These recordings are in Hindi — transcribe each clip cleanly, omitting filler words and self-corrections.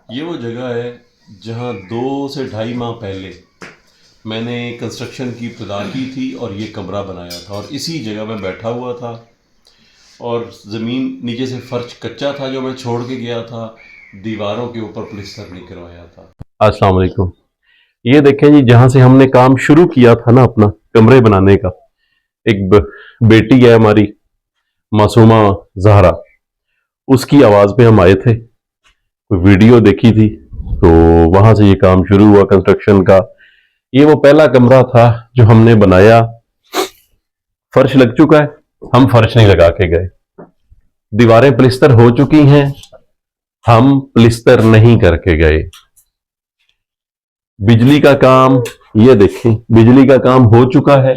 ये वो जगह है जहाँ 2 से ढाई माह पहले मैंने कंस्ट्रक्शन की इब्तिदा की थी और ये कमरा बनाया था और इसी जगह मैं बैठा हुआ था और ज़मीन नीचे से फ़र्श कच्चा था जो मैं छोड़ के गया था। दीवारों के ऊपर प्लिस्तर नहीं करवाया था। अस्सलाम वालेकुम। ये देखें जी, जहाँ से हमने काम शुरू किया था ना अपना कमरे बनाने का, एक बेटी है हमारी मासूमा जहरा, उसकी आवाज़ पे हम आए थे, कोई वीडियो देखी थी तो वहां से ये काम शुरू हुआ कंस्ट्रक्शन का। ये वो पहला कमरा था जो हमने बनाया। फर्श लग चुका है, हम फर्श नहीं लगा के गए। दीवारें प्लिस्तर हो चुकी हैं, हम प्लिस्तर नहीं करके गए। बिजली का काम, ये देखें, बिजली का काम हो चुका है।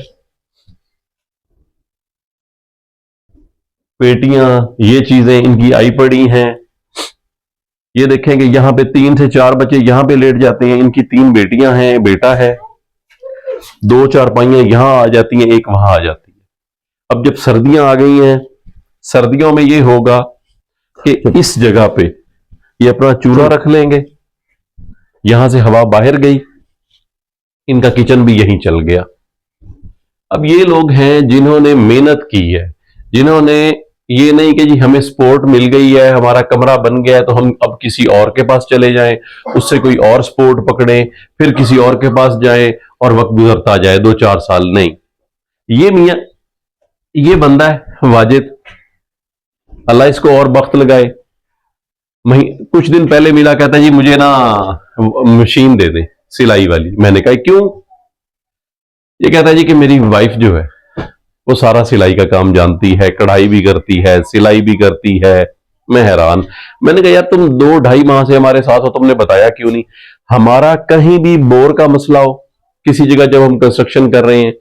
पेटियां, ये चीजें इनकी आई पड़ी हैं। ये देखेंगे यहां पे 3 से 4 बच्चे यहां पे लेट जाते हैं। इनकी 3 बेटियां हैं, बेटा है। 2 चारपाइयां यहां आ जाती हैं, एक वहां आ जाती है। अब जब सर्दियां आ गई हैं, सर्दियों में ये होगा कि इस जगह पे ये अपना चूल्हा रख लेंगे, यहां से हवा बाहर गई, इनका किचन भी यहीं चल गया। अब ये लोग हैं जिन्होंने मेहनत की है, जिन्होंने ये नहीं कि जी हमें सपोर्ट मिल गई है, हमारा कमरा बन गया है तो हम अब किसी और के पास चले जाएं, उससे कोई और सपोर्ट पकड़ें, फिर किसी और के पास जाएं और वक्त गुजरता जाए 2 4 साल। नहीं, ये मियाँ, ये बंदा है वाजिद, अल्लाह इसको और वक्त लगाए। कुछ दिन पहले मिला, कहता है जी मुझे ना मशीन दे दे सिलाई वाली। मैंने कहा क्यों? ये कहता है जी कि मेरी वाइफ जो है वो सारा सिलाई का काम जानती है, कढ़ाई भी करती है, सिलाई भी करती है। मैं हैरान। मैंने कहा यार तुम 2 ढाई माह से हमारे साथ हो, तुमने बताया क्यों नहीं? हमारा कहीं भी बोर का मसला हो, किसी जगह जब हम कंस्ट्रक्शन कर रहे हैं,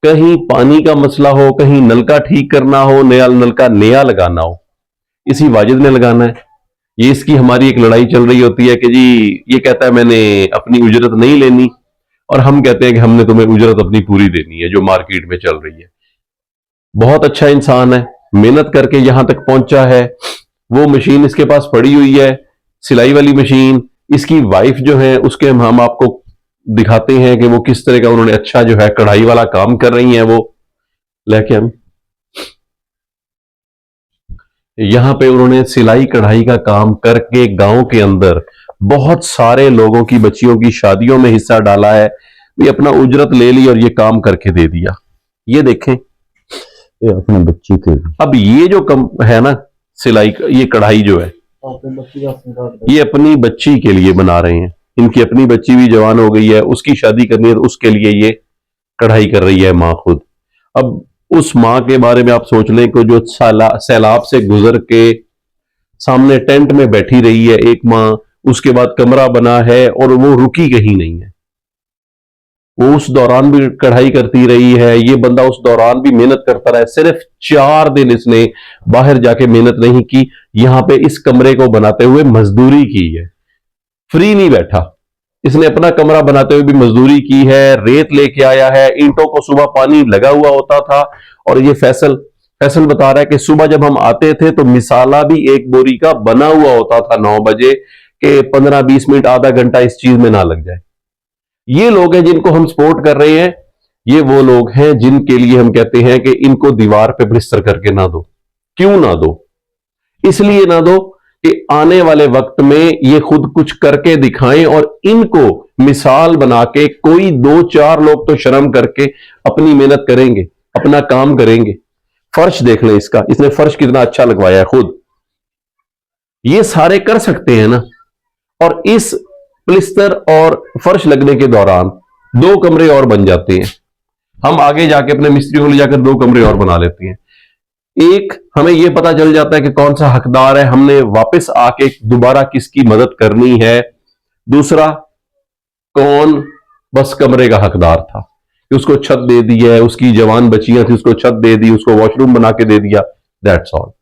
कहीं पानी का मसला हो, कहीं नलका ठीक करना हो, नया नलका नया लगाना हो, इसी वाजिद ने लगाना है। ये इसकी हमारी एक लड़ाई चल रही होती है कि जी ये कहता है मैंने अपनी उजरत नहीं लेनी, और हम कहते हैं कि हमने तुम्हें उजरत अपनी पूरी देनी है जो मार्केट में चल रही है। बहुत अच्छा इंसान है, मेहनत करके यहां तक पहुंचा है। वो मशीन इसके पास पड़ी हुई है, सिलाई वाली मशीन। इसकी वाइफ जो है उसके हम आपको दिखाते हैं कि वो किस तरह का उन्होंने अच्छा जो है कढ़ाई वाला काम कर रही हैं। वो लेके हम यहां पे उन्होंने सिलाई कढ़ाई का काम करके गांव के अंदर बहुत सारे लोगों की बच्चियों की शादियों में हिस्सा डाला है। ये अपना उजरत ले ली और ये काम करके दे दिया। ये देखें, ये अपने बच्चे के अब ये जो कम है ना सिलाई, ये कढ़ाई जो है ये अपनी बच्ची के लिए बना रहे हैं। इनकी अपनी बच्ची भी जवान हो गई है, उसकी शादी करनी है तो उसके लिए ये कढ़ाई कर रही है माँ खुद। अब उस माँ के बारे में आप सोच लें कि जो सैलाब से गुजर के सामने टेंट में बैठी रही है एक माँ, उसके बाद कमरा बना है और वो रुकी कहीं नहीं है। वो उस दौरान भी कढ़ाई करती रही है, ये बंदा उस दौरान भी मेहनत करता रहा है। सिर्फ 4 दिन इसने बाहर जाके मेहनत नहीं की, यहां पे इस कमरे को बनाते हुए मजदूरी की है। फ्री नहीं बैठा, इसने अपना कमरा बनाते हुए भी मजदूरी की है। रेत लेके आया है, ईंटों को सुबह पानी लगा हुआ होता था। और ये फैसल फैसल बता रहा है कि सुबह जब हम आते थे तो मिसाला भी एक बोरी का बना हुआ होता था 9 बजे, के 15 20 मिनट आधा घंटा इस चीज में ना लग जाए। ये लोग हैं जिनको हम सपोर्ट कर रहे हैं, ये वो लोग हैं जिनके लिए हम कहते हैं कि इनको दीवार पे प्लिस्तर करके ना दो। क्यों ना दो? इसलिए ना दो कि आने वाले वक्त में ये खुद कुछ करके दिखाएं और इनको मिसाल बना के कोई 2 4 लोग तो शर्म करके अपनी मेहनत करेंगे, अपना काम करेंगे। फर्श देख लें इसका, इसने फर्श कितना अच्छा लगवाया है खुद। ये सारे कर सकते हैं ना। और इस प्लिस्तर और फर्श लगने के दौरान 2 कमरे और बन जाते हैं। हम आगे जाके अपने मिस्त्रियों को ले जाकर 2 कमरे और बना लेते हैं। एक, हमें यह पता चल जाता है कि कौन सा हकदार है, हमने वापस आके दोबारा किसकी मदद करनी है। दूसरा, कौन बस कमरे का हकदार था कि उसको छत दे दी है, उसकी जवान बच्चियां थी उसको छत दे दी, उसको वॉशरूम बना के दे दिया, दैट्स ऑल।